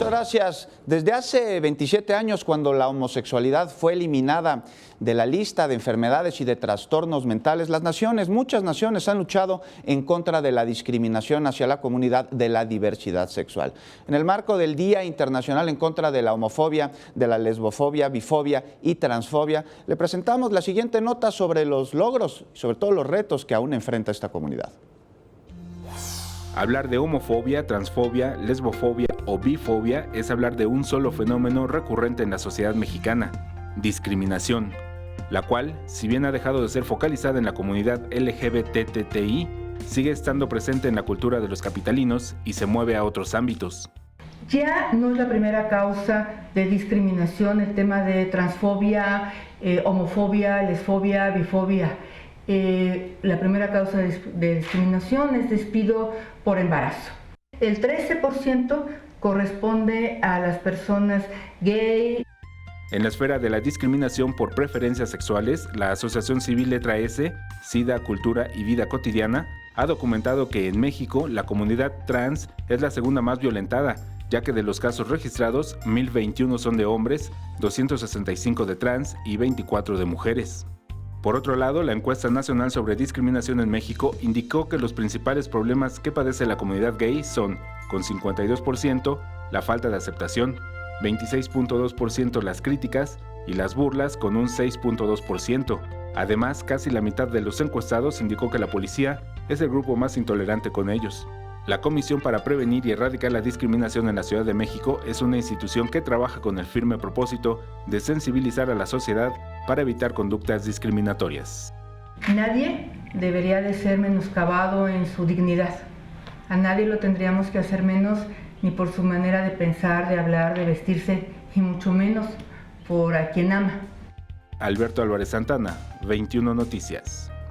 gracias. Desde hace 27 años, cuando la homosexualidad fue eliminada de la lista de enfermedades y de trastornos mentales, muchas naciones han luchado en contra de la discriminación hacia la comunidad de la diversidad sexual. En el marco del Día Internacional en contra de la homofobia, de la lesbofobia, bifobia y transfobia, le presentamos la siguiente nota sobre los logros y sobre todo los retos que aún enfrenta esta comunidad. Hablar de homofobia, transfobia, lesbofobia o bifobia es hablar de un solo fenómeno recurrente en la sociedad mexicana: discriminación, la cual, si bien ha dejado de ser focalizada en la comunidad LGBTTI, sigue estando presente en la cultura de los capitalinos y se mueve a otros ámbitos. Ya no es la primera causa de discriminación el tema de transfobia, homofobia, lesfobia, bifobia. La primera causa de discriminación es despido por embarazo. El 13% corresponde a las personas gay. En la esfera de la discriminación por preferencias sexuales, la Asociación Civil Letra S, SIDA, Cultura y Vida Cotidiana ha documentado que en México la comunidad trans es la segunda más violentada, ya que de los casos registrados, 1,021 son de hombres, 265 de trans y 24 de mujeres. Por otro lado, la encuesta nacional sobre discriminación en México indicó que los principales problemas que padece la comunidad gay son, con 52%, la falta de aceptación, 26.2% las críticas y las burlas con un 6.2%. Además, casi la mitad de los encuestados indicó que la policía es el grupo más intolerante con ellos. La Comisión para Prevenir y Erradicar la Discriminación en la Ciudad de México es una institución que trabaja con el firme propósito de sensibilizar a la sociedad para evitar conductas discriminatorias. Nadie debería de ser menoscabado en su dignidad. A nadie lo tendríamos que hacer menos ni por su manera de pensar, de hablar, de vestirse, y mucho menos por a quien ama. Alberto Álvarez Santana, 21 Noticias.